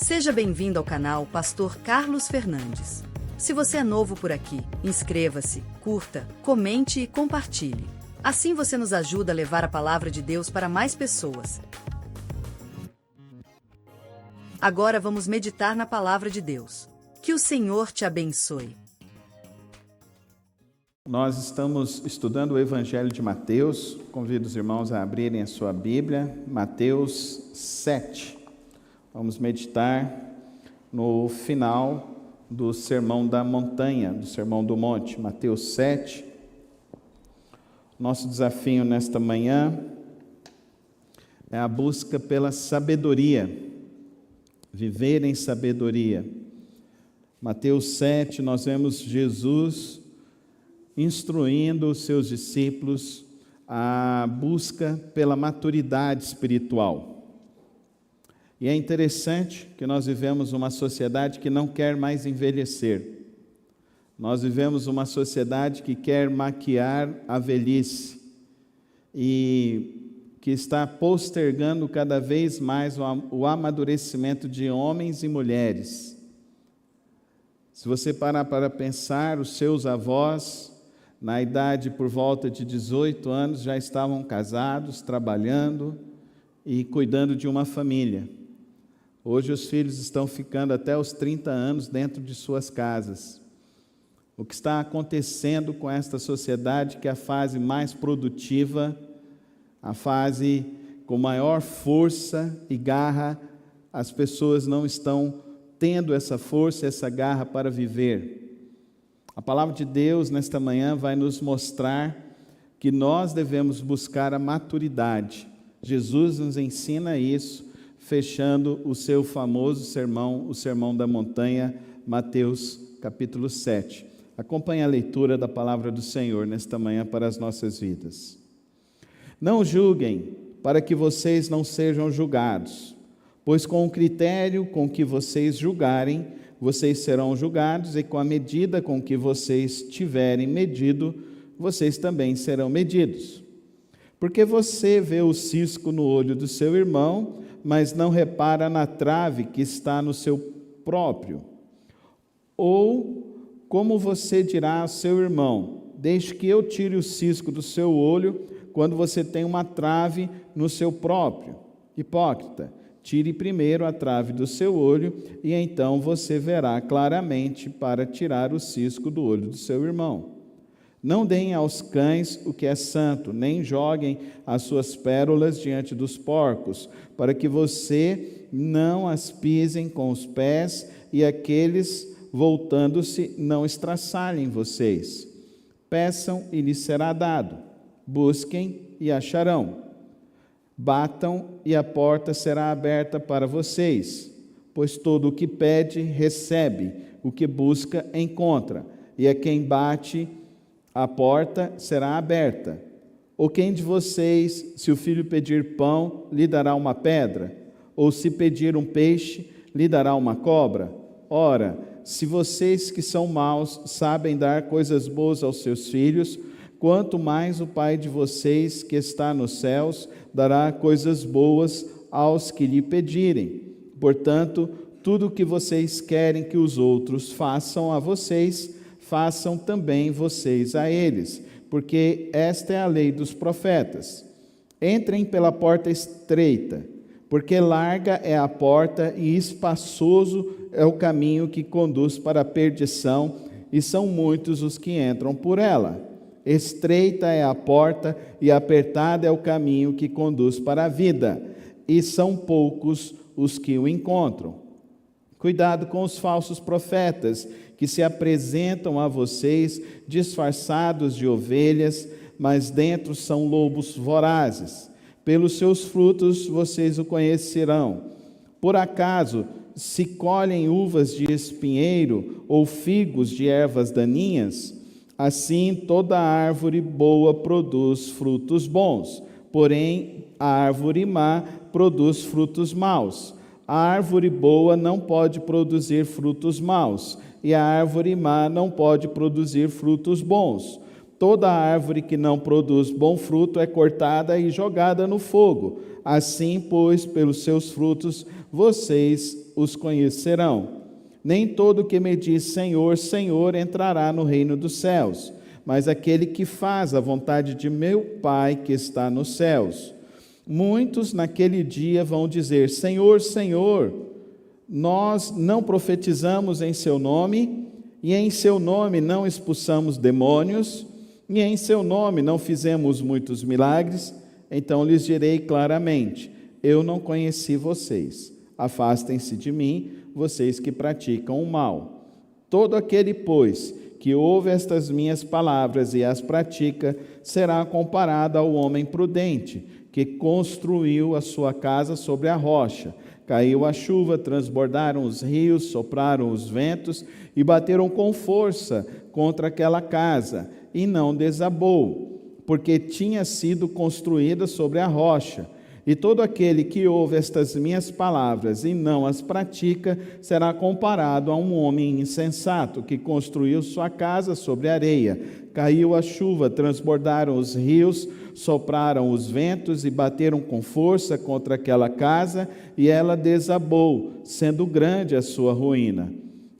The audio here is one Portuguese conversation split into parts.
Seja bem-vindo ao canal Pastor Carlos Fernandes. Se você é novo por aqui, inscreva-se, curta, comente e compartilhe. Assim você nos ajuda a levar a palavra de Deus para mais pessoas. Agora vamos meditar na palavra de Deus. Que o Senhor te abençoe. Nós estamos estudando o Evangelho de Mateus. Convido os irmãos a abrirem a sua Bíblia, Mateus 7. Vamos meditar no final do Sermão da Montanha, do Sermão do Monte, Mateus 7. Nosso desafio nesta manhã é a busca pela sabedoria, viver em sabedoria. Mateus 7, nós vemos Jesus instruindo os seus discípulos à busca pela maturidade espiritual. E é interessante que nós vivemos uma sociedade que não quer mais envelhecer. Nós vivemos uma sociedade que quer maquiar a velhice e que está postergando cada vez mais o amadurecimento de homens e mulheres. Se você parar para pensar, os seus avós, na idade por volta de 18 anos, já estavam casados, trabalhando e cuidando de uma família. Hoje os filhos estão ficando até os 30 anos dentro de suas casas. O que está acontecendo com esta sociedade, que é a fase mais produtiva, a fase com maior força e garra, as pessoas não estão tendo essa força, essa garra para viver. A palavra de Deus nesta manhã vai nos mostrar que nós devemos buscar a maturidade. Jesus nos ensina isso, fechando o seu famoso sermão, o Sermão da Montanha, Mateus capítulo 7. Acompanhe a leitura da palavra do Senhor nesta manhã para as nossas vidas. Não julguem, para que vocês não sejam julgados, pois com o critério com que vocês julgarem, vocês serão julgados, e com a medida com que vocês tiverem medido, vocês também serão medidos. Porque você vê o cisco no olho do seu irmão, mas não repara na trave que está no seu próprio? Ou como você dirá ao seu irmão: deixe que eu tire o cisco do seu olho, quando você tem uma trave no seu próprio? Hipócrita, tire primeiro a trave do seu olho, e então você verá claramente para tirar o cisco do olho do seu irmão. Não deem aos cães o que é santo, nem joguem as suas pérolas diante dos porcos, para que você não as pisem com os pés, e aqueles, voltando-se, não estraçalhem vocês. Peçam e lhes será dado, busquem e acharão, batam e a porta será aberta para vocês, pois todo o que pede, recebe, o que busca, encontra, e a quem bate, a porta será aberta. Ou quem de vocês, se o filho pedir pão, lhe dará uma pedra? Ou se pedir um peixe, lhe dará uma cobra? Ora, se vocês que são maus sabem dar coisas boas aos seus filhos, quanto mais o Pai de vocês que está nos céus dará coisas boas aos que lhe pedirem. Portanto, tudo o que vocês querem que os outros façam a vocês, façam também vocês a eles, porque esta é a lei dos profetas. Entrem pela porta estreita, porque larga é a porta e espaçoso é o caminho que conduz para a perdição, e são muitos os que entram por ela. Estreita é a porta e apertado é o caminho que conduz para a vida, e são poucos os que o encontram. Cuidado com os falsos profetas, que se apresentam a vocês disfarçados de ovelhas, mas dentro são lobos vorazes. Pelos seus frutos vocês o conhecerão. Por acaso se colhem uvas de espinheiro ou figos de ervas daninhas? Assim toda árvore boa produz frutos bons, porém a árvore má produz frutos maus. A árvore boa não pode produzir frutos maus, e a árvore má não pode produzir frutos bons. Toda árvore que não produz bom fruto é cortada e jogada no fogo. Assim, pois, pelos seus frutos vocês os conhecerão. Nem todo que me diz Senhor, Senhor entrará no reino dos céus, mas aquele que faz a vontade de meu Pai que está nos céus. Muitos naquele dia vão dizer: Senhor, Senhor, nós não profetizamos em seu nome, e em seu nome não expulsamos demônios, e em seu nome não fizemos muitos milagres? Então lhes direi claramente: eu não conheci vocês. Afastem-se de mim, vocês que praticam o mal. Todo aquele, pois, que ouve estas minhas palavras e as pratica, será comparado ao homem prudente, que construiu a sua casa sobre a rocha. Caiu a chuva, transbordaram os rios, sopraram os ventos e bateram com força contra aquela casa, e não desabou, porque tinha sido construída sobre a rocha. E todo aquele que ouve estas minhas palavras e não as pratica, será comparado a um homem insensato, que construiu sua casa sobre areia. Caiu a chuva, transbordaram os rios, sopraram os ventos e bateram com força contra aquela casa, e ela desabou, sendo grande a sua ruína.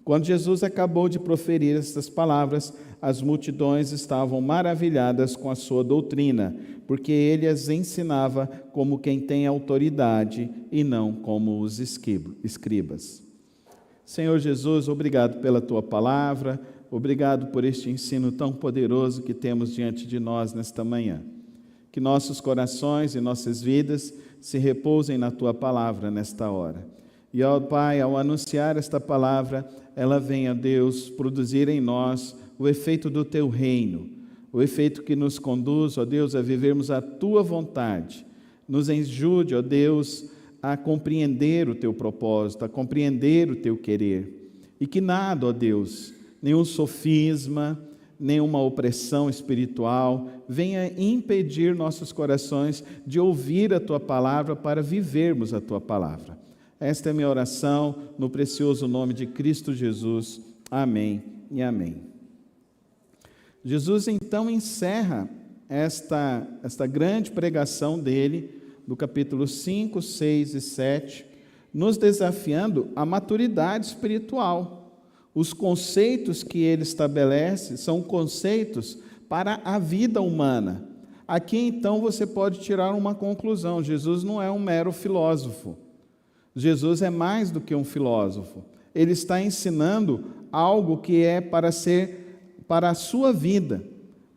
Quando Jesus acabou de proferir estas palavras, as multidões estavam maravilhadas com a sua doutrina, porque ele as ensinava como quem tem autoridade e não como os escribas. Senhor Jesus, obrigado pela tua palavra, obrigado por este ensino tão poderoso que temos diante de nós nesta manhã. Que nossos corações e nossas vidas se repousem na tua palavra nesta hora. E, ó Pai, ao anunciar esta palavra, ela venha, Deus, produzir em nós o efeito do teu reino, o efeito que nos conduz, ó Deus, a vivermos a tua vontade. Nos ajude, ó Deus, a compreender o teu propósito, a compreender o teu querer. E que nada, ó Deus, nenhum sofisma, nenhuma opressão espiritual venha impedir nossos corações de ouvir a tua palavra para vivermos a tua palavra. Esta é a minha oração, no precioso nome de Cristo Jesus. Amém e amém. Jesus então encerra esta grande pregação dele, do capítulo 5, 6 e 7, nos desafiando à maturidade espiritual. Os conceitos que ele estabelece são conceitos para a vida humana. Aqui então você pode tirar uma conclusão: Jesus não é um mero filósofo. Jesus é mais do que um filósofo. Ele está ensinando algo que é para a sua vida,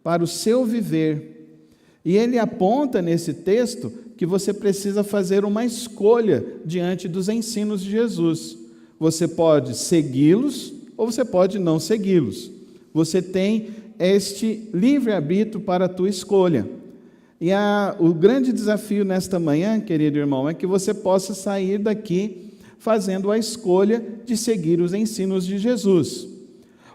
para o seu viver. E ele aponta nesse texto que você precisa fazer uma escolha diante dos ensinos de Jesus. Você pode segui-los ou você pode não segui-los. Você tem este livre-arbítrio para a tua escolha. E o grande desafio nesta manhã, querido irmão, é que você possa sair daqui fazendo a escolha de seguir os ensinos de Jesus.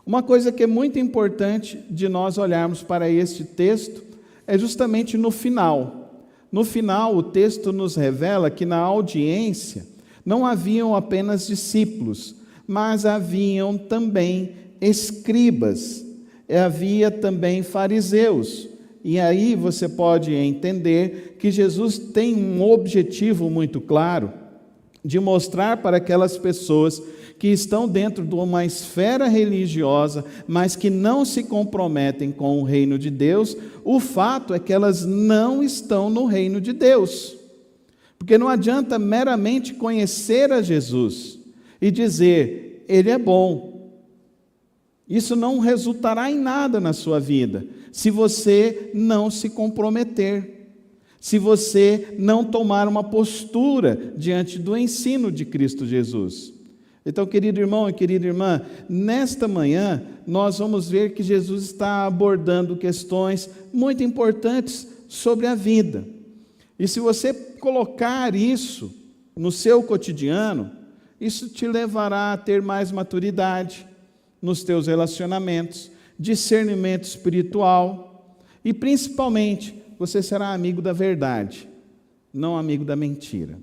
Uma coisa que é muito importante de nós olharmos para este texto é justamente no final. No final, o texto nos revela que na audiência não haviam apenas discípulos, mas haviam também escribas, havia também fariseus. E aí você pode entender que Jesus tem um objetivo muito claro de mostrar para aquelas pessoas que estão dentro de uma esfera religiosa, mas que não se comprometem com o reino de Deus, o fato é que elas não estão no reino de Deus. Porque não adianta meramente conhecer a Jesus e dizer, ele é bom. Isso não resultará em nada na sua vida, se você não se comprometer, se você não tomar uma postura diante do ensino de Cristo Jesus. Então, querido irmão e querida irmã, nesta manhã nós vamos ver que Jesus está abordando questões muito importantes sobre a vida. E se você colocar isso no seu cotidiano, isso te levará a ter mais maturidade nos teus relacionamentos, discernimento espiritual e, principalmente, você será amigo da verdade, não amigo da mentira.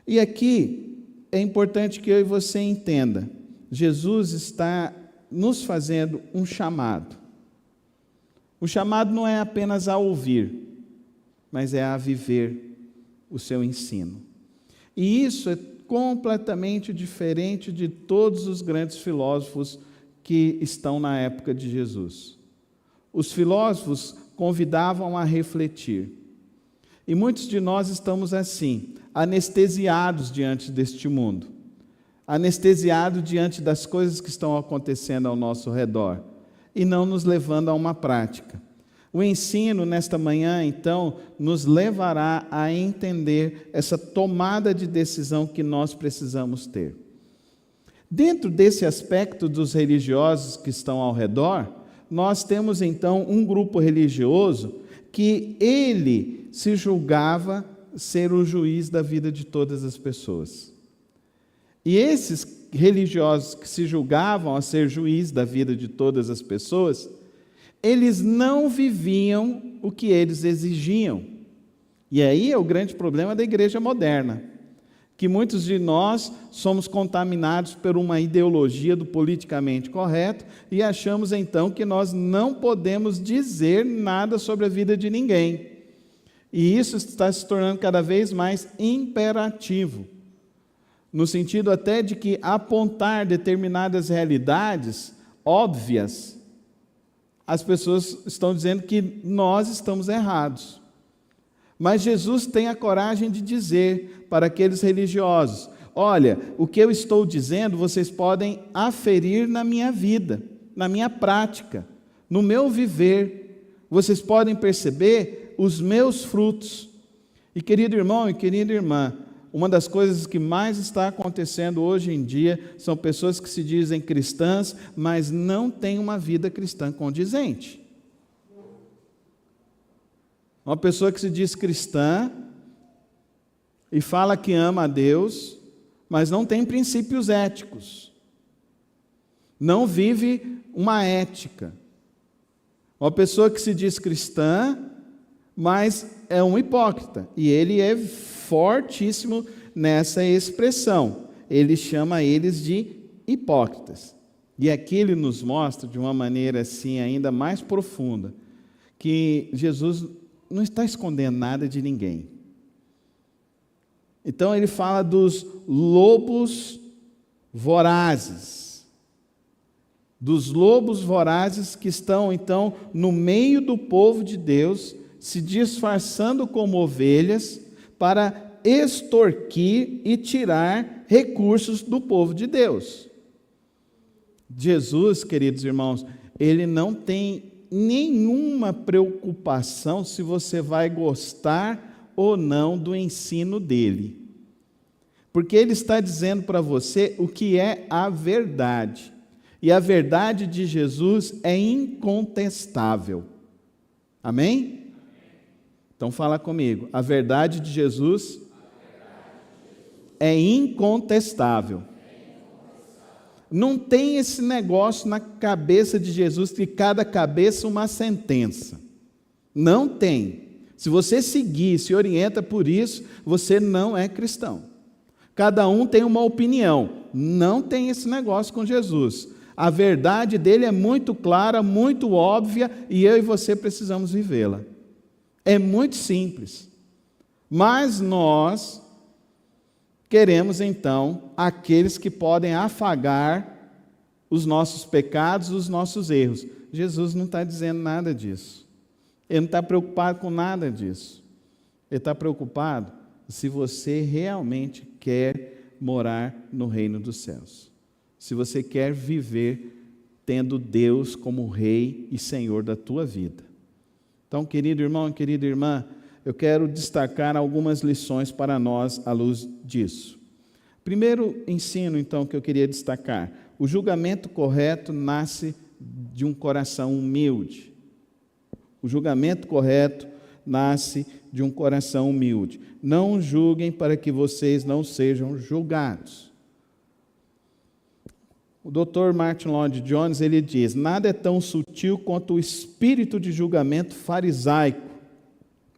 E aqui é importante que eu e você entenda, Jesus está nos fazendo um chamado. O chamado não é apenas a ouvir, mas é a viver o seu ensino. E isso é completamente diferente de todos os grandes filósofos que estão na época de Jesus. Os filósofos convidavam a refletir. E muitos de nós estamos assim, anestesiados diante deste mundo, anestesiados diante das coisas que estão acontecendo ao nosso redor, e não nos levando a uma prática. O ensino nesta manhã, então, nos levará a entender essa tomada de decisão que nós precisamos ter. Dentro desse aspecto dos religiosos que estão ao redor, nós temos então um grupo religioso que ele se julgava ser o juiz da vida de todas as pessoas. E esses religiosos que se julgavam a ser juiz da vida de todas as pessoas, eles não viviam o que eles exigiam. E aí é o grande problema da igreja moderna, que muitos de nós somos contaminados por uma ideologia do politicamente correto e achamos então que nós não podemos dizer nada sobre a vida de ninguém. E isso está se tornando cada vez mais imperativo, no sentido até de que apontar determinadas realidades óbvias, as pessoas estão dizendo que nós estamos errados. Mas Jesus tem a coragem de dizer para aqueles religiosos: olha, o que eu estou dizendo vocês podem aferir na minha vida, na minha prática, no meu viver. Vocês podem perceber os meus frutos. E querido irmão e querida irmã, uma das coisas que mais está acontecendo hoje em dia são pessoas que se dizem cristãs, mas não têm uma vida cristã condizente. Uma pessoa que se diz cristã e fala que ama a Deus, mas não tem princípios éticos. Não vive uma ética. Uma pessoa que se diz cristã, mas é um hipócrita. E ele é fortíssimo nessa expressão. Ele chama eles de hipócritas. E aqui ele nos mostra de uma maneira assim ainda mais profunda que Jesus não está escondendo nada de ninguém. Então ele fala dos lobos vorazes. Dos lobos vorazes que estão então no meio do povo de Deus, se disfarçando como ovelhas para extorquir e tirar recursos do povo de Deus. Jesus, queridos irmãos, ele não tem nenhuma preocupação se você vai gostar ou não do ensino dele. Porque ele está dizendo para você o que é a verdade. E a verdade de Jesus é incontestável. Amém? Então fala comigo. A verdade de Jesus é incontestável. Não tem esse negócio na cabeça de Jesus que cada cabeça uma sentença. Não tem. Se você seguir, se orienta por isso, você não é cristão. Cada um tem uma opinião. Não tem esse negócio com Jesus. A verdade dele é muito clara, muito óbvia, e eu e você precisamos vivê-la. É muito simples. Mas nós queremos, então, aqueles que podem afagar os nossos pecados, os nossos erros. Jesus não está dizendo nada disso. Ele não está preocupado com nada disso. Ele está preocupado se você realmente quer morar no reino dos céus. Se você quer viver tendo Deus como Rei e Senhor da tua vida. Então, querido irmão e querida irmã, eu quero destacar algumas lições para nós à luz disso. Primeiro ensino, então, que eu queria destacar: o julgamento correto nasce de um coração humilde. O julgamento correto nasce de um coração humilde. Não julguem para que vocês não sejam julgados. O Dr. Martin Lloyd-Jones, ele diz: nada é tão sutil quanto o espírito de julgamento farisaico.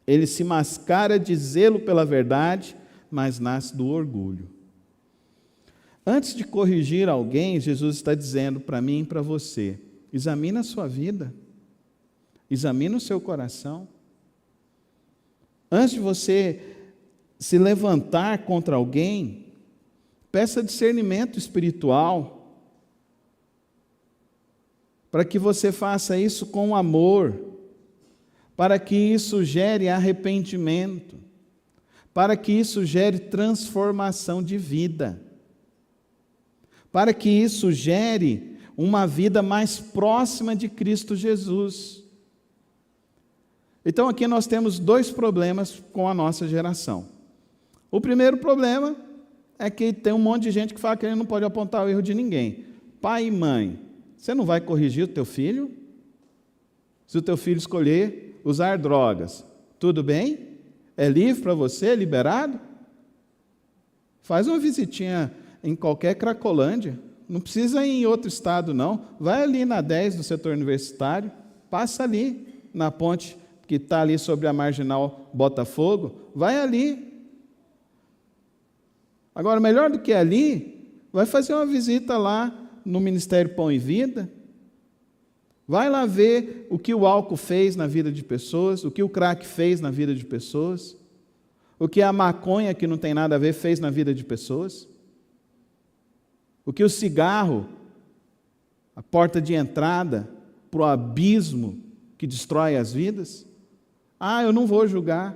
Ele se mascara de zelo pela verdade, mas nasce do orgulho. Antes de corrigir alguém, Jesus está dizendo para mim e para você: examina a sua vida. Examine o seu coração. Antes de você se levantar contra alguém, peça discernimento espiritual, para que você faça isso com amor, para que isso gere arrependimento, para que isso gere transformação de vida, para que isso gere uma vida mais próxima de Cristo Jesus. Então aqui nós temos dois problemas com a nossa geração. O primeiro problema é que tem um monte de gente que fala que ele não pode apontar o erro de ninguém. Pai e mãe, você não vai corrigir o teu filho? Se o teu filho escolher usar drogas, tudo bem? É livre para você? É liberado? Faz uma visitinha em qualquer Cracolândia. Não precisa ir em outro estado, não. Vai ali na 10 do setor universitário, passa ali na ponte que está ali sobre a Marginal Botafogo, vai ali. Agora, melhor do que ali, vai fazer uma visita lá no Ministério Pão e Vida. Vai lá ver o que o álcool fez na vida de pessoas, o que o crack fez na vida de pessoas, o que a maconha, que não tem nada a ver, fez na vida de pessoas, o que o cigarro, a porta de entrada para o abismo que destrói as vidas. Ah, eu não vou julgar.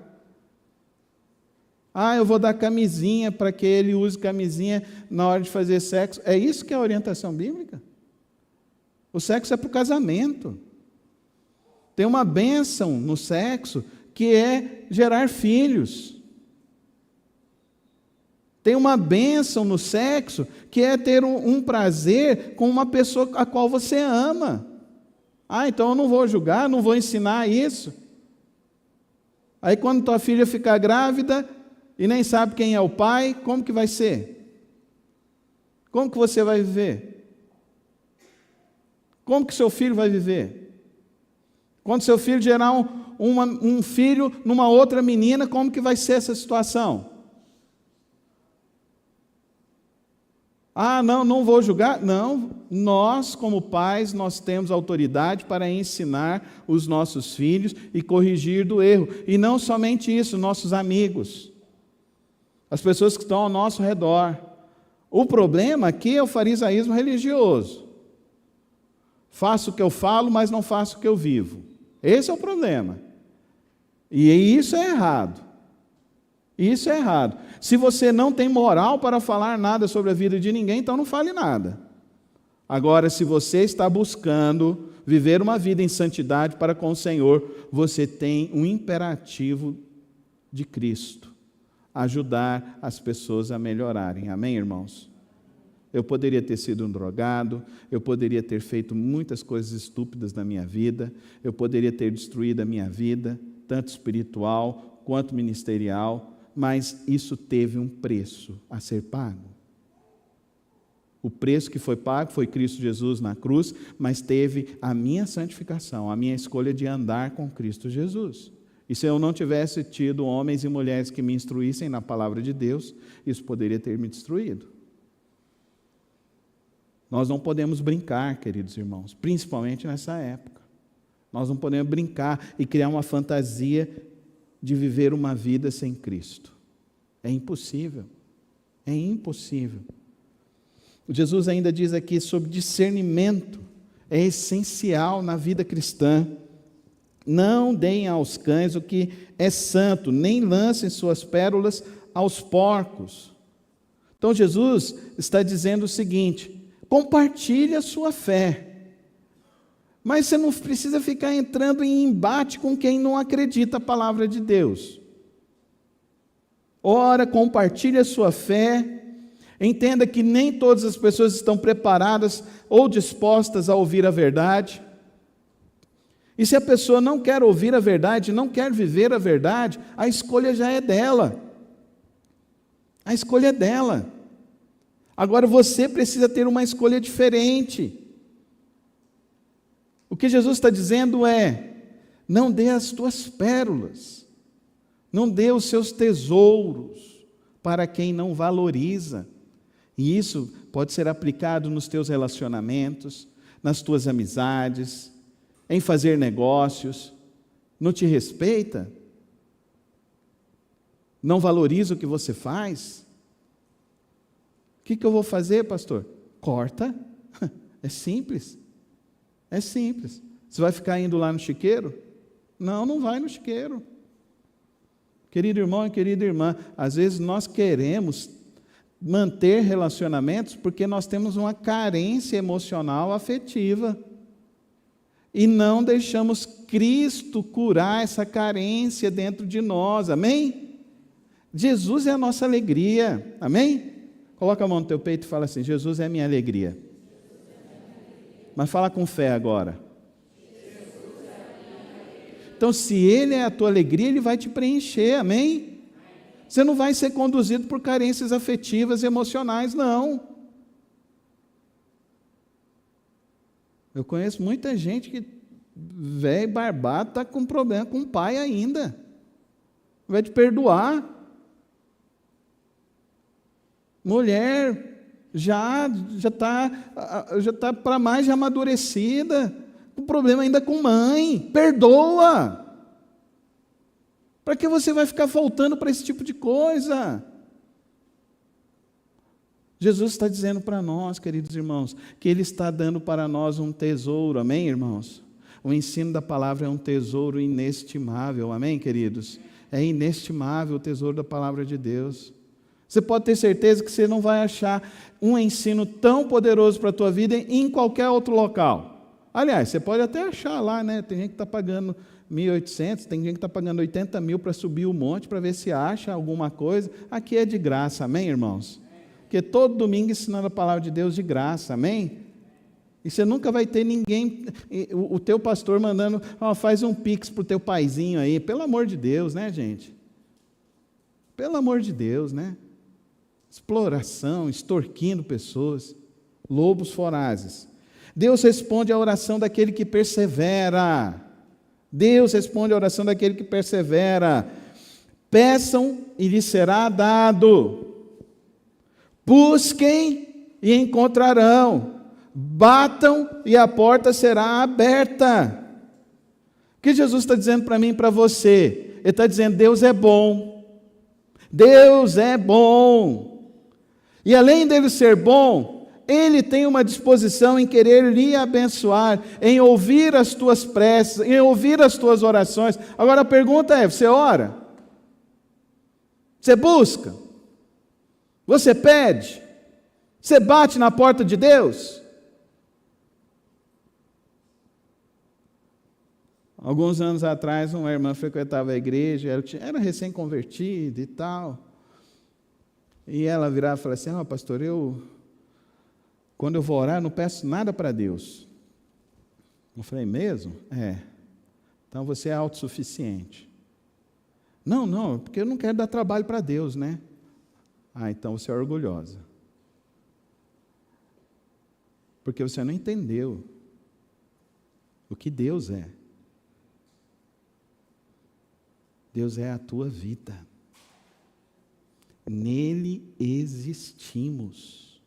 Ah, eu vou dar camisinha para que ele use camisinha na hora de fazer sexo. É isso que é a orientação bíblica? O sexo é para o casamento. Tem uma bênção no sexo que é gerar filhos. Tem uma bênção no sexo que é ter um prazer com uma pessoa a qual você ama. Ah, então eu não vou julgar, não vou ensinar isso. Aí quando tua filha ficar grávida e nem sabe quem é o pai, como que vai ser? Como que você vai viver? Como que seu filho vai viver? Quando seu filho gerar um filho numa outra menina, como que vai ser essa situação? Ah, não vou julgar. Não, nós como pais, nós temos autoridade para ensinar os nossos filhos e corrigir do erro. E não somente isso, nossos amigos, as pessoas que estão ao nosso redor. O problema aqui é o farisaísmo religioso. Faço o que eu falo, mas não faço o que eu vivo. Esse é o problema. E isso é errado. Isso é errado. Se você não tem moral para falar nada sobre a vida de ninguém, então não fale nada. Agora, se você está buscando viver uma vida em santidade para com o Senhor, você tem um imperativo de Cristo, ajudar as pessoas a melhorarem. Amém, irmãos? Eu poderia ter sido um drogado, eu poderia ter feito muitas coisas estúpidas na minha vida, eu poderia ter destruído a minha vida, tanto espiritual quanto ministerial, mas isso teve um preço a ser pago. O preço que foi pago foi Cristo Jesus na cruz, mas teve a minha santificação, a minha escolha de andar com Cristo Jesus. E se eu não tivesse tido homens e mulheres que me instruíssem na palavra de Deus, isso poderia ter me destruído. Nós não podemos brincar, queridos irmãos, principalmente nessa época. Nós não podemos brincar e criar uma fantasia de viver uma vida sem Cristo. É impossível. É impossível. Jesus ainda diz aqui sobre discernimento. É essencial na vida cristã. Não deem aos cães o que é santo, nem lancem suas pérolas aos porcos. Então Jesus está dizendo o seguinte: compartilhe a sua fé. Mas você não precisa ficar entrando em embate com quem não acredita a palavra de Deus. Ora, compartilhe a sua fé. Entenda que nem todas as pessoas estão preparadas ou dispostas a ouvir a verdade. E se a pessoa não quer ouvir a verdade, não quer viver a verdade, a escolha já é dela. A escolha é dela. Agora você precisa ter uma escolha diferente. O que Jesus está dizendo é: não dê as tuas pérolas, não dê os seus tesouros para quem não valoriza. E isso pode ser aplicado nos teus relacionamentos, nas tuas amizades, em fazer negócios, não te respeita, não valoriza o que você faz, o que eu vou fazer, pastor? Corta. É simples. É simples. Você vai ficar indo lá no chiqueiro? Não, não vai no chiqueiro. Querido irmão e querida irmã, às vezes nós queremos manter relacionamentos porque nós temos uma carência emocional afetiva e não deixamos Cristo curar essa carência dentro de nós, amém? Jesus é a nossa alegria, amém? Coloca a mão no teu peito e fala assim: Jesus é a minha alegria. Mas fala com fé agora. Então, se Ele é a tua alegria, Ele vai te preencher, amém? Você não vai ser conduzido por carências afetivas e emocionais, não. Eu conheço muita gente que, velho, barbado, está com problema com o pai ainda. Vai te perdoar. Mulher já está para mais de amadurecida, com problema ainda com mãe. Perdoa. Para que você vai ficar faltando para esse tipo de coisa? Jesus está dizendo para nós, queridos irmãos, que Ele está dando para nós um tesouro, amém, irmãos? O ensino da palavra é um tesouro inestimável, amém, queridos? É inestimável o tesouro da palavra de Deus. Você pode ter certeza que você não vai achar um ensino tão poderoso para a tua vida em qualquer outro local. Aliás, você pode até achar lá, né? Tem gente que está pagando 1.800, tem gente que está pagando 80 mil para subir o monte, para ver se acha alguma coisa. Aqui é de graça, amém, irmãos? Porque todo domingo ensinando a palavra de Deus de graça, amém? E você nunca vai ter ninguém, o teu pastor mandando, faz um pix para o teu paizinho aí, pelo amor de Deus, né, gente? Pelo amor de Deus, né? Exploração, extorquindo pessoas, lobos vorazes. Deus responde à oração daquele que persevera. Deus responde à oração daquele que persevera. Peçam e lhes será dado. Busquem e encontrarão. Batam e a porta será aberta. O que Jesus está dizendo para mim e para você? Ele está dizendo: Deus é bom. Deus é bom. E além dele ser bom, Ele tem uma disposição em querer lhe abençoar, em ouvir as tuas preces, em ouvir as tuas orações. Agora a pergunta é: você ora? Você busca? Você pede? Você bate na porta de Deus? Alguns anos atrás, uma irmã frequentava a igreja, era recém-convertida e tal. E ela virava e falava assim: pastor, quando eu vou orar, eu não peço nada para Deus. Eu falei: mesmo? Então você é autossuficiente. Não, porque eu não quero dar trabalho para Deus, né? Então você é orgulhosa. Porque você não entendeu o que Deus é. Deus é a tua vida. Nele existimos.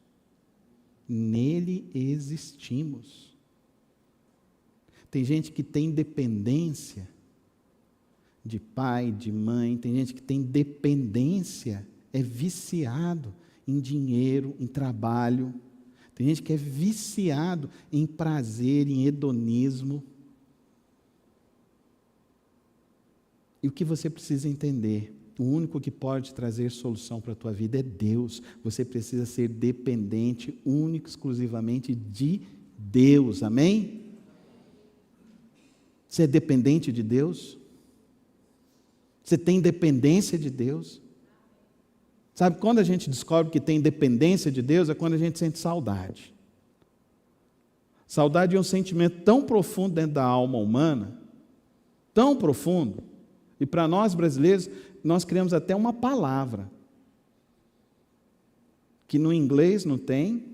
Nele existimos. Tem gente que tem dependência de pai, de mãe, tem gente que tem dependência, é viciado em dinheiro, em trabalho. Tem gente que é viciado em prazer, em hedonismo. E o que você precisa entender? O único que pode trazer solução para a tua vida é Deus. Você precisa ser dependente, único, exclusivamente de Deus. Amém? Você é dependente de Deus? Você tem dependência de Deus? Sabe, quando a gente descobre que tem dependência de Deus, é quando a gente sente saudade. Saudade é um sentimento tão profundo dentro da alma humana, tão profundo, e para nós brasileiros, nós criamos até uma palavra, que no inglês não tem,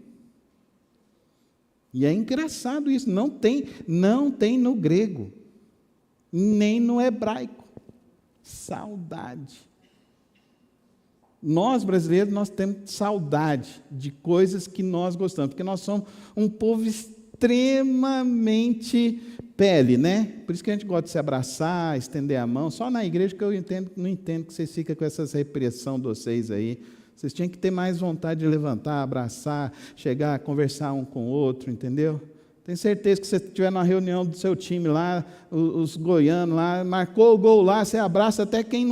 e é engraçado isso, não tem no grego, nem no hebraico. Saudade. Nós brasileiros, nós temos saudade de coisas que nós gostamos, porque nós somos um povo extremamente pele, né? Por isso que a gente gosta de se abraçar, estender a mão. Só na igreja que eu não entendo que vocês ficam com essas repressão de vocês aí. Vocês tinham que ter mais vontade de levantar, abraçar, chegar, conversar um com o outro, entendeu? Tenho certeza que se você estiver numa reunião do seu time lá, os goianos lá, marcou o gol lá, você abraça até quem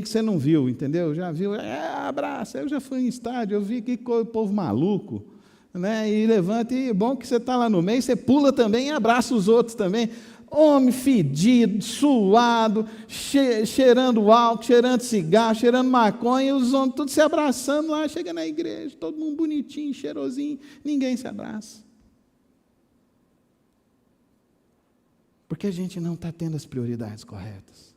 que você não viu, entendeu? Já viu? Abraça. Eu já fui em estádio, eu vi que povo maluco, né? E levanta, e bom que você está lá no meio, você pula também e abraça os outros também. Homem fedido, suado, cheirando álcool, cheirando cigarro, cheirando maconha, e os homens todos se abraçando lá, chega na igreja, todo mundo bonitinho, cheirosinho, ninguém se abraça. Porque a gente não está tendo as prioridades corretas.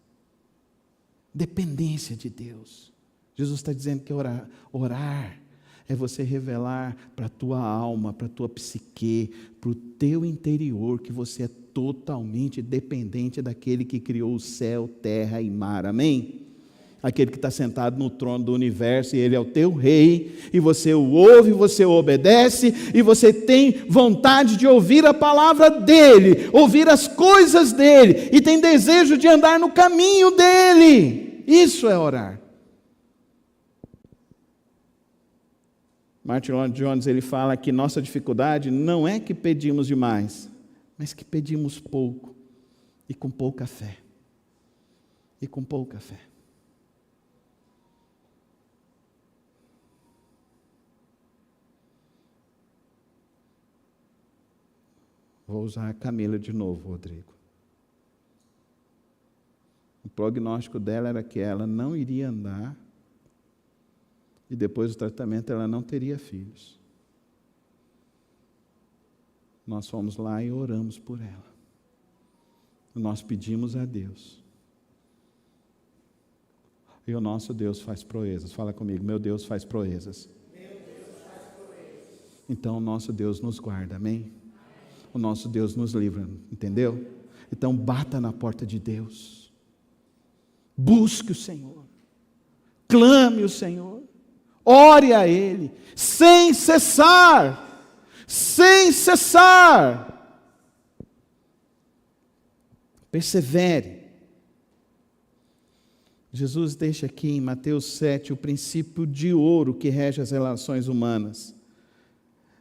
Dependência de Deus. Jesus está dizendo que orar é você revelar para a tua alma, para a tua psique, para o teu interior, que você é totalmente dependente daquele que criou o céu, terra e mar. Amém? Aquele que está sentado no trono do universo, e Ele é o teu rei, e você o ouve, você o obedece, e você tem vontade de ouvir a palavra dEle, ouvir as coisas dEle, e tem desejo de andar no caminho dEle. Isso é orar. Martin Lloyd Jones, ele fala que nossa dificuldade não é que pedimos demais, mas que pedimos pouco, e com pouca fé. E com pouca fé. Vou usar a Camila de novo, Rodrigo. O prognóstico dela era que ela não iria andar e depois do tratamento ela não teria filhos. Nós fomos lá e oramos por ela. Nós pedimos a Deus. E o nosso Deus faz proezas. Fala comigo, meu Deus faz proezas. Meu Deus faz proezas. Então o nosso Deus nos guarda, amém? O nosso Deus nos livra, entendeu? Então bata na porta de Deus, busque o Senhor, clame o Senhor, ore a Ele, sem cessar, persevere. Jesus deixa aqui em Mateus 7 o princípio de ouro que rege as relações humanas.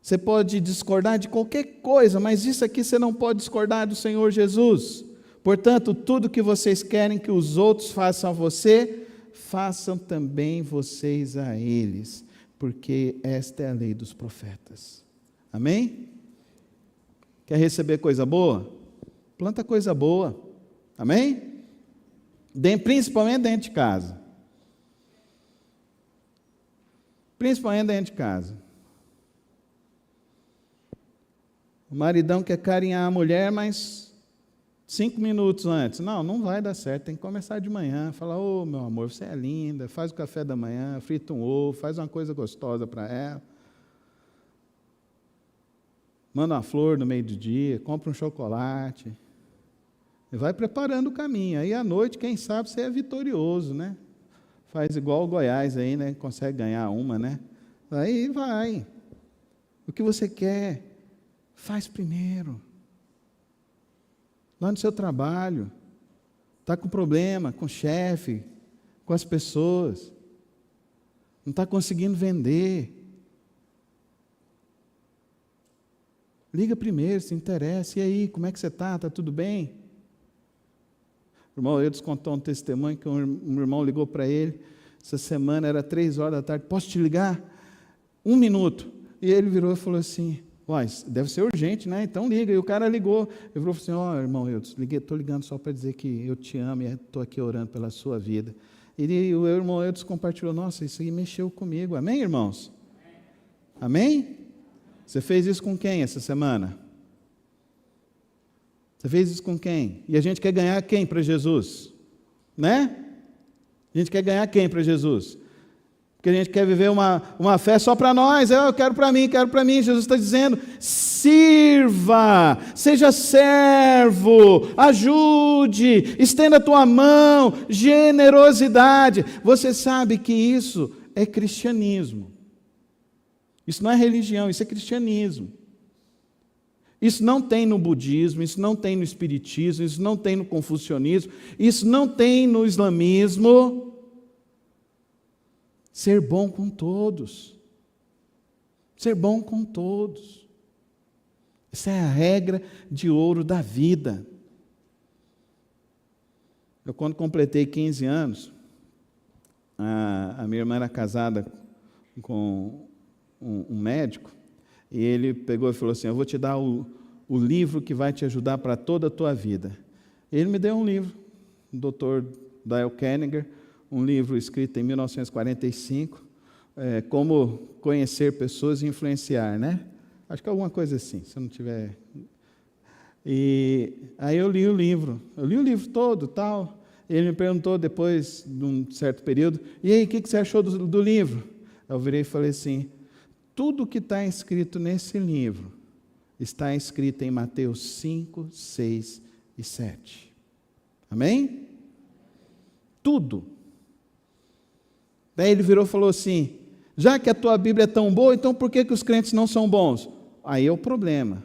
Você pode discordar de qualquer coisa, mas isso aqui você não pode discordar do Senhor Jesus. Portanto, tudo que vocês querem que os outros façam a você, façam também vocês a eles, porque esta é a lei dos profetas. Amém? Quer receber coisa boa? Planta coisa boa. Amém? Principalmente dentro de casa. Principalmente dentro de casa. O maridão quer carinhar a mulher, mas 5 minutos antes. Não vai dar certo, tem que começar de manhã. Falar, ô meu amor, você é linda, faz o café da manhã, frita um ovo, faz uma coisa gostosa para ela. Manda uma flor no meio do dia, compra um chocolate. E vai preparando o caminho. Aí à noite, quem sabe, você é vitorioso, né? Faz igual o Goiás aí, né? Consegue ganhar uma, né? Aí vai. O que você quer? Faz primeiro. Lá no seu trabalho, está com problema com o chefe, com as pessoas, não está conseguindo vender. Liga primeiro, se interessa. E aí, como é que você está? Está tudo bem? O irmão Eudes contou um testemunho que um irmão ligou para ele, essa semana era 3h da tarde, posso te ligar? 1 minuto. E ele virou e falou assim, deve ser urgente, né? Então liga. E o cara ligou. Ele falou assim, irmão, eu estou ligando só para dizer que eu te amo e estou aqui orando pela sua vida. E o irmão Eudes compartilhou, nossa, isso aí mexeu comigo. Amém, irmãos? Amém? Você fez isso com quem essa semana? Você fez isso com quem? E a gente quer ganhar quem para Jesus? Né? A gente quer ganhar quem para Jesus? Porque a gente quer viver uma fé só para nós. Eu quero para mim. Jesus está dizendo, sirva, seja servo, ajude, estenda a tua mão, generosidade. Você sabe que isso é cristianismo. Isso não é religião, isso é cristianismo. Isso não tem no budismo, isso não tem no espiritismo, isso não tem no confucionismo, isso não tem no islamismo. Ser bom com todos. Ser bom com todos. Essa é a regra de ouro da vida. Eu, quando completei 15 anos, a minha irmã era casada com um médico, e ele pegou e falou assim: eu vou te dar o livro que vai te ajudar para toda a tua vida. Ele me deu um livro, o Dr. Dale Carnegie, um livro escrito em 1945, Como Conhecer Pessoas e Influenciar, né? Acho que é alguma coisa assim, se eu não tiver... E aí eu li o livro todo, tal. Ele me perguntou depois de um certo período: e aí, o que você achou do livro? Eu virei e falei assim: tudo que está escrito nesse livro está escrito em Mateus 5, 6 e 7. Amém? Tudo. Daí ele virou e falou assim: já que a tua Bíblia é tão boa, então por que os crentes não são bons? Aí é o problema,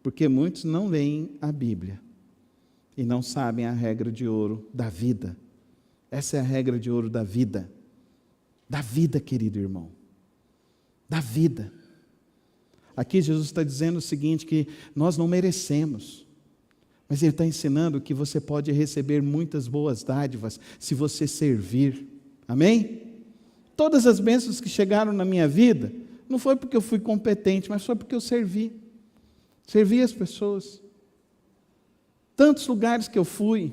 porque muitos não leem a Bíblia e não sabem a regra de ouro da vida. Essa é a regra de ouro da vida. Da vida, querido irmão. Da vida. Aqui Jesus está dizendo o seguinte, que nós não merecemos, mas Ele está ensinando que você pode receber muitas boas dádivas se você servir. Amém? Todas as bênçãos que chegaram na minha vida, não foi porque eu fui competente, mas foi porque eu servi. Servi as pessoas. Tantos lugares que eu fui,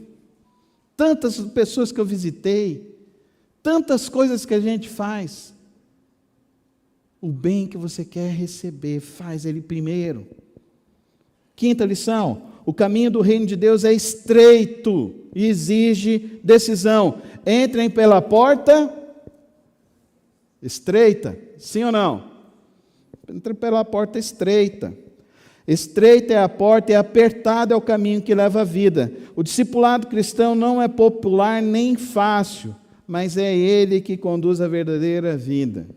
tantas pessoas que eu visitei, tantas coisas que a gente faz. O bem que você quer receber, faz ele primeiro. Quinta lição: o caminho do reino de Deus é estreito e exige decisão. Entrem pela porta estreita, sim ou não? Entrem pela porta estreita. Estreita é a porta e apertado é o caminho que leva à vida. O discipulado cristão não é popular nem fácil, mas é ele que conduz a verdadeira vida.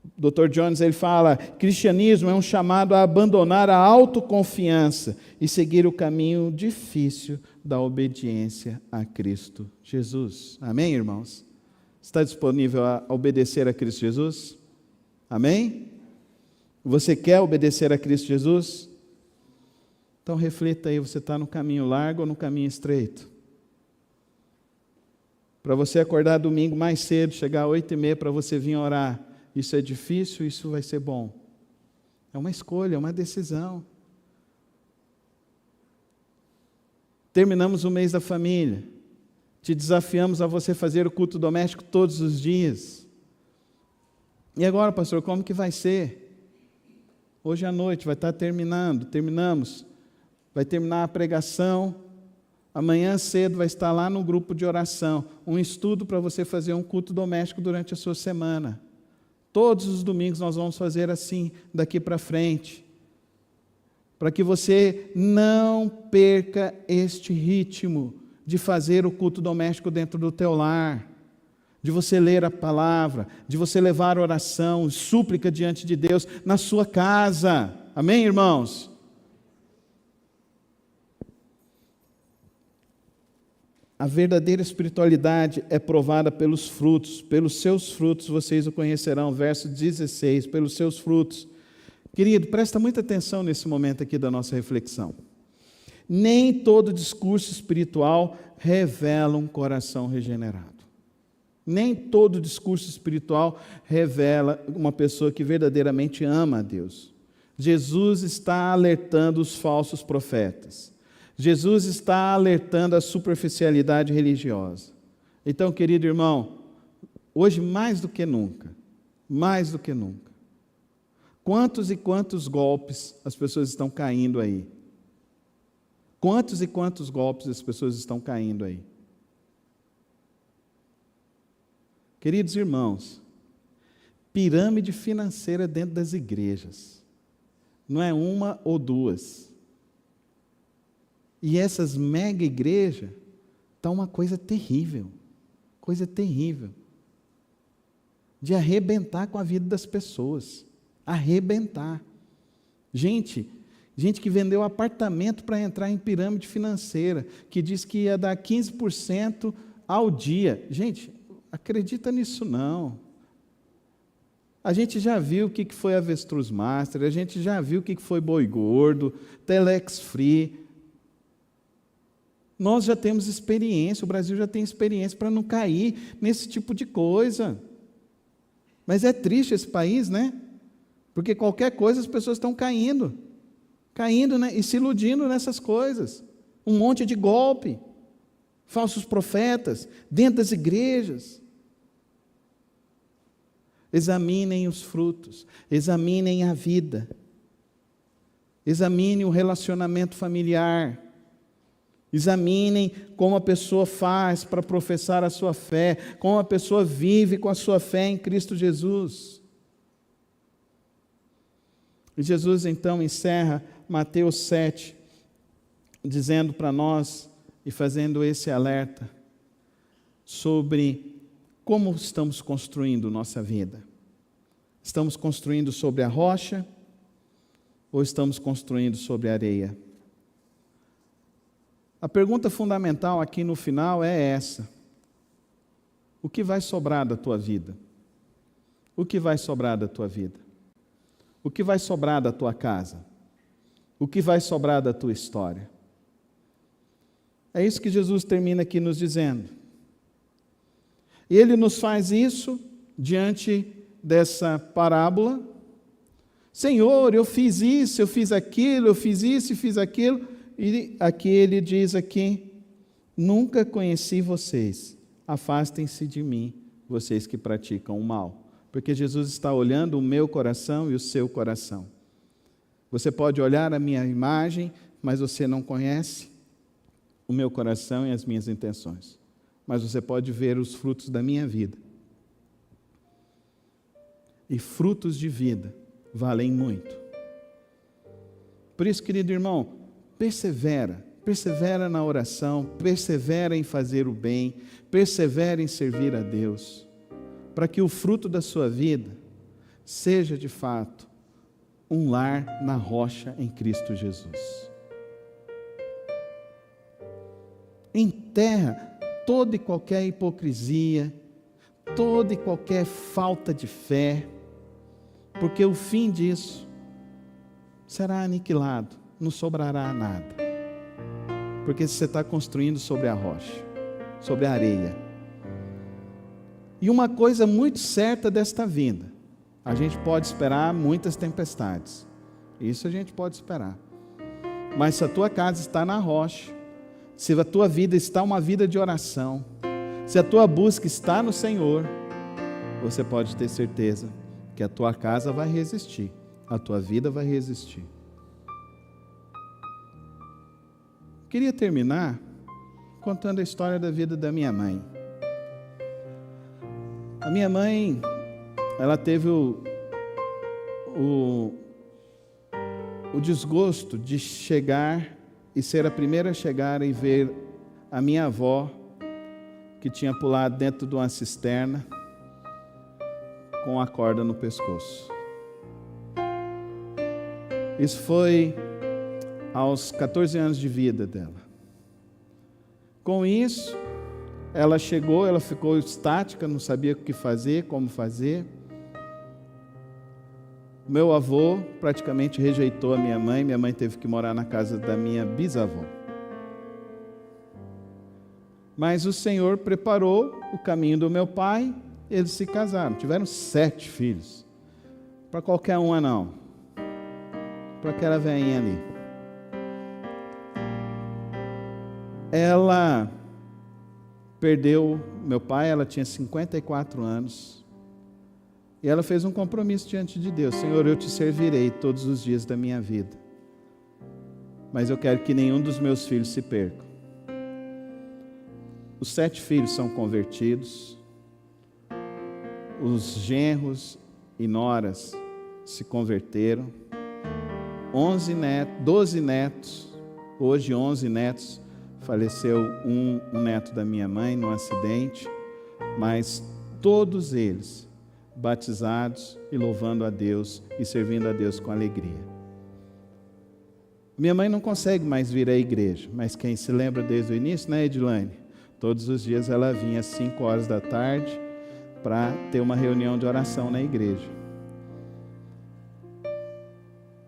O Dr. Jones, ele fala: cristianismo é um chamado a abandonar a autoconfiança e seguir o caminho difícil da obediência a Cristo Jesus. Amém, irmãos? Está disponível a obedecer a Cristo Jesus? Amém? Você quer obedecer a Cristo Jesus? Então reflita aí, você está no caminho largo ou no caminho estreito? Para você acordar domingo mais cedo, chegar às 8h30 para você vir orar, isso é difícil, isso vai ser bom? É uma escolha, é uma decisão. Terminamos o mês da família, te desafiamos a você fazer o culto doméstico todos os dias. E agora, pastor, como que vai ser? Hoje à noite vai estar terminamos, vai terminar a pregação, amanhã cedo vai estar lá no grupo de oração, um estudo para você fazer um culto doméstico durante a sua semana. Todos os domingos nós vamos fazer assim, daqui para frente, para que você não perca este ritmo de fazer o culto doméstico dentro do teu lar, de você ler a palavra, de você levar oração, súplica diante de Deus na sua casa. Amém, irmãos? A verdadeira espiritualidade é provada pelos frutos. Pelos seus frutos vocês o conhecerão. Verso 16, pelos seus frutos. Querido, presta muita atenção nesse momento aqui da nossa reflexão. Nem todo discurso espiritual revela um coração regenerado. Nem todo discurso espiritual revela uma pessoa que verdadeiramente ama a Deus. Jesus está alertando os falsos profetas. Jesus está alertando a superficialidade religiosa. Então, querido irmão, hoje mais do que nunca, quantos e quantos golpes as pessoas estão caindo aí? Quantos e quantos golpes as pessoas estão caindo aí? Queridos irmãos, pirâmide financeira dentro das igrejas. Não é uma ou duas. E essas mega igrejas, está uma coisa terrível. De arrebentar com a vida das pessoas. Arrebentar. Gente que vendeu apartamento para entrar em pirâmide financeira, que diz que ia dar 15% ao dia. Gente, acredita nisso não. A gente já viu o que foi Avestruz Master, a gente já viu o que foi Boi Gordo, Telex Free. Nós já temos experiência, o Brasil já tem experiência para não cair nesse tipo de coisa. Mas é triste esse país, né? Porque qualquer coisa as pessoas estão caindo, né? E se iludindo nessas coisas. Um monte de golpe, falsos profetas, dentro das igrejas. Examinem os frutos, examinem a vida, examinem o relacionamento familiar, examinem como a pessoa faz para professar a sua fé, como a pessoa vive com a sua fé em Cristo Jesus. E Jesus então encerra Mateus 7, dizendo para nós e fazendo esse alerta sobre como estamos construindo nossa vida. Estamos construindo sobre a rocha ou estamos construindo sobre a areia? A pergunta fundamental aqui no final é essa: o que vai sobrar da tua vida? O que vai sobrar da tua vida? O que vai sobrar da tua casa? O que vai sobrar da tua história? É isso que Jesus termina aqui nos dizendo. E Ele nos faz isso diante dessa parábola. Senhor, eu fiz isso, eu fiz aquilo, eu fiz isso e fiz aquilo. E aqui Ele diz aqui: nunca conheci vocês, afastem-se de mim, vocês que praticam o mal. Porque Jesus está olhando o meu coração e o seu coração. Você pode olhar a minha imagem, mas você não conhece o meu coração e as minhas intenções. Mas você pode ver os frutos da minha vida. E frutos de vida valem muito. Por isso, querido irmão, persevera na oração, persevera em fazer o bem, persevera em servir a Deus, para que o fruto da sua vida seja de fato um lar na rocha em Cristo Jesus. Enterra toda e qualquer hipocrisia, toda e qualquer falta de fé, porque o fim disso será aniquilado, não sobrará nada. Porque você está construindo sobre a rocha, sobre a areia. E uma coisa muito certa desta vida: a gente pode esperar muitas tempestades, isso a gente pode esperar. Mas se a tua casa está na rocha, se a tua vida está uma vida de oração, se a tua busca está no Senhor, você pode ter certeza que a tua casa vai resistir, a tua vida vai resistir. Queria terminar contando a história da vida da minha mãe. A minha mãe, ela teve o desgosto de chegar e ser a primeira a chegar e ver a minha avó, que tinha pulado dentro de uma cisterna com a corda no pescoço. Isso foi aos 14 anos de vida dela. Com isso, ela chegou, ela ficou estática, não sabia o que fazer, como fazer. Meu avô praticamente rejeitou a minha mãe teve que morar na casa da minha bisavó. Mas o Senhor preparou o caminho do meu pai, eles se casaram, tiveram 7 filhos. Para qualquer uma não, para aquela velhinha ali. Ela perdeu meu pai, ela tinha 54 anos. E ela fez um compromisso diante de Deus: Senhor, eu te servirei todos os dias da minha vida, mas eu quero que nenhum dos meus filhos se perca. Os 7 filhos são convertidos, os genros e noras se converteram, 12 netos, hoje 11 netos, faleceu um neto da minha mãe num acidente, mas todos eles batizados e louvando a Deus e servindo a Deus com alegria. Minha mãe não consegue mais vir à igreja, mas quem se lembra desde o início, né, Edilane? Todos os dias ela vinha às 5 horas da tarde para ter uma reunião de oração na igreja.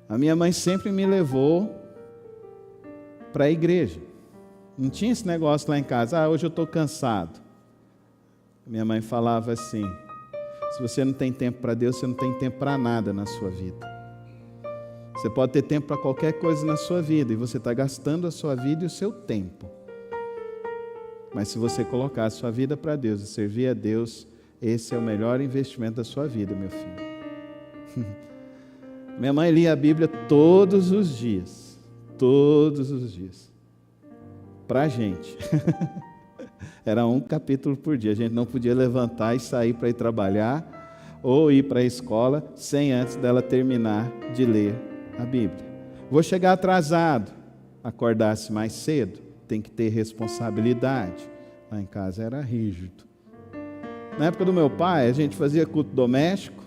A minha mãe sempre me levou para a igreja. Não tinha esse negócio lá em casa, hoje eu estou cansado. Minha mãe falava assim: se você não tem tempo para Deus, você não tem tempo para nada na sua vida. Você pode ter tempo para qualquer coisa na sua vida, e você está gastando a sua vida e o seu tempo. Mas se você colocar a sua vida para Deus e servir a Deus, esse é o melhor investimento da sua vida, meu filho. Minha mãe lia a Bíblia todos os dias. Todos os dias. Para a gente. Era um capítulo por dia. A gente não podia levantar e sair para ir trabalhar ou ir para a escola sem antes dela terminar de ler a Bíblia. Vou chegar atrasado. Acordasse mais cedo. Tem que ter responsabilidade. Lá em casa era rígido. Na época do meu pai, a gente fazia culto doméstico.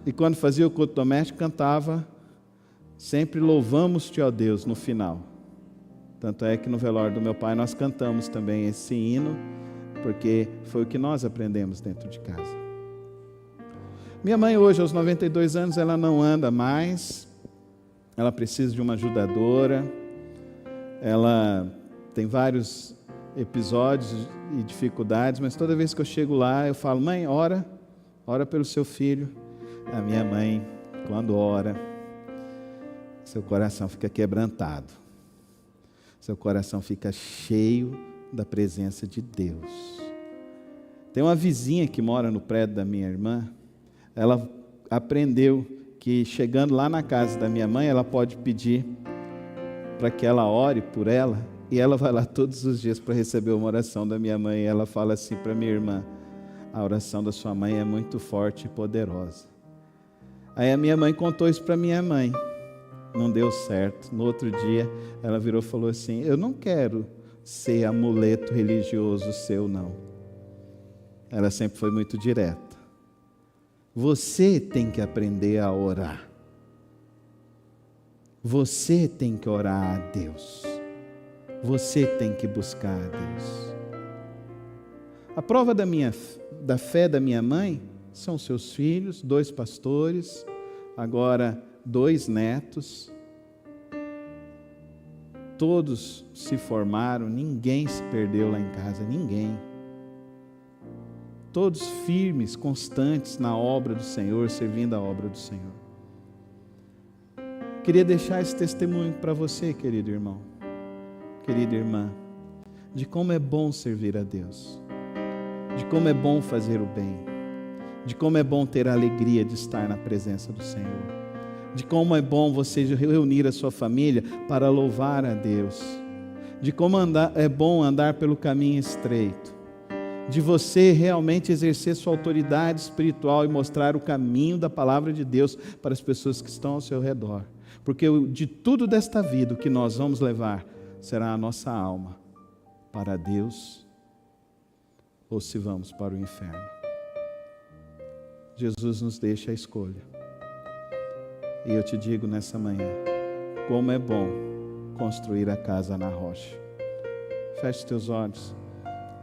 E quando fazia o culto doméstico, cantava sempre Louvamos-te, ó Deus, no final. Tanto é que no velório do meu pai nós cantamos também esse hino, porque foi o que nós aprendemos dentro de casa. Minha mãe hoje, aos 92 anos, ela não anda mais, ela precisa de uma ajudadora, ela tem vários episódios e dificuldades, mas toda vez que eu chego lá, eu falo: mãe, ora pelo seu filho. A minha mãe, quando ora, seu coração fica quebrantado. Seu coração fica cheio da presença de Deus. Tem uma vizinha que mora no prédio da minha irmã. Ela aprendeu que chegando lá na casa da minha mãe, ela pode pedir para que ela ore por ela. E ela vai lá todos os dias para receber uma oração da minha mãe. E ela fala assim para minha irmã: a oração da sua mãe é muito forte e poderosa. Aí a minha mãe contou isso para minha mãe. Não deu certo. No outro dia, ela virou e falou assim: eu não quero ser amuleto religioso seu, não. Ela sempre foi muito direta. Você tem que aprender a orar. Você tem que orar a Deus. Você tem que buscar a Deus. A prova da fé da minha mãe são seus filhos, 2 pastores, agora 2 netos. Todos se formaram, ninguém se perdeu lá em casa, ninguém. Todos firmes, constantes na obra do Senhor, servindo a obra do Senhor. Queria deixar esse testemunho para você, querido irmão, querida irmã, de como é bom servir a Deus, de como é bom fazer o bem, de como é bom ter a alegria de estar na presença do Senhor, de como é bom você reunir a sua família para louvar a Deus, de como é bom andar pelo caminho estreito, de você realmente exercer sua autoridade espiritual e mostrar o caminho da palavra de Deus para as pessoas que estão ao seu redor, porque de tudo desta vida o que nós vamos levar será a nossa alma para Deus ou se vamos para o inferno. Jesus nos deixa a escolha. E eu te digo nessa manhã, como é bom construir a casa na rocha. Feche teus olhos,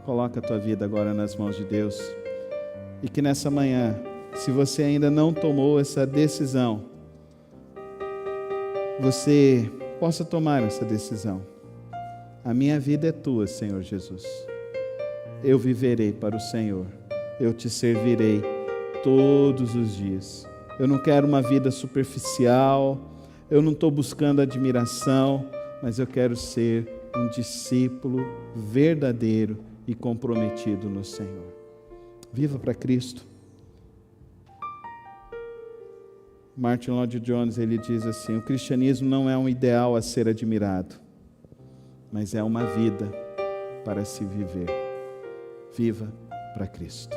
coloca a tua vida agora nas mãos de Deus. E que nessa manhã, se você ainda não tomou essa decisão, você possa tomar essa decisão. A minha vida é tua, Senhor Jesus. Eu viverei para o Senhor. Eu te servirei todos os dias. Eu não quero uma vida superficial. Eu não estou buscando admiração, mas eu quero ser um discípulo verdadeiro e comprometido no Senhor. Viva para Cristo. Martin Lloyd-Jones, ele diz assim: o cristianismo não é um ideal a ser admirado, mas é uma vida para se viver. Viva para Cristo.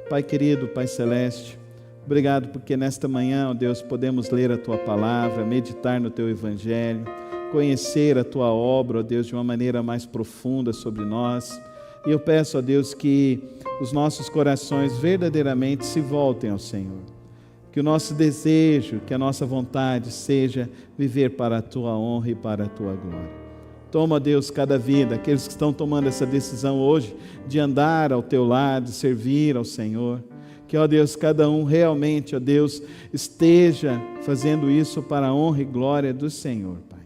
Pai querido, Pai celeste, obrigado porque nesta manhã, ó Deus, podemos ler a Tua palavra, meditar no Teu Evangelho, conhecer a Tua obra, ó Deus, de uma maneira mais profunda sobre nós. E eu peço, ó Deus, que os nossos corações verdadeiramente se voltem ao Senhor. Que o nosso desejo, que a nossa vontade seja viver para a Tua honra e para a Tua glória. Toma, Deus, cada vida, aqueles que estão tomando essa decisão hoje de andar ao Teu lado, servir ao Senhor. Que, ó Deus, cada um realmente, ó Deus, esteja fazendo isso para a honra e glória do Senhor, Pai.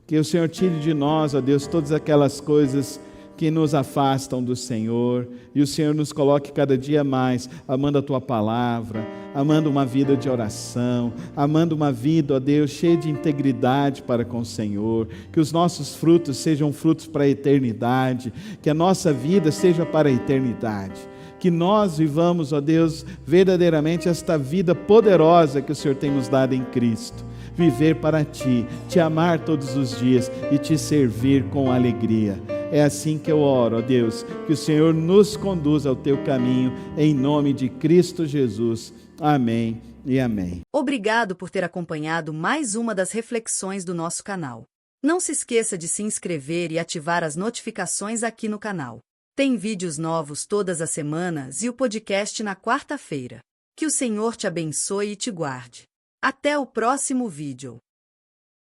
Que o Senhor tire de nós, ó Deus, todas aquelas coisas que nos afastam do Senhor, e o Senhor nos coloque cada dia mais amando a Tua palavra, amando uma vida de oração, amando uma vida, ó Deus, cheia de integridade para com o Senhor, que os nossos frutos sejam frutos para a eternidade, que a nossa vida seja para a eternidade, que nós vivamos, ó Deus, verdadeiramente esta vida poderosa que o Senhor tem nos dado em Cristo, viver para Ti, Te amar todos os dias e Te servir com alegria. É assim que eu oro, ó Deus, que o Senhor nos conduza ao Teu caminho, em nome de Cristo Jesus. Amém e amém. Obrigado por ter acompanhado mais uma das reflexões do nosso canal. Não se esqueça de se inscrever e ativar as notificações aqui no canal. Tem vídeos novos todas as semanas e o podcast na quarta-feira. Que o Senhor te abençoe e te guarde. Até o próximo vídeo.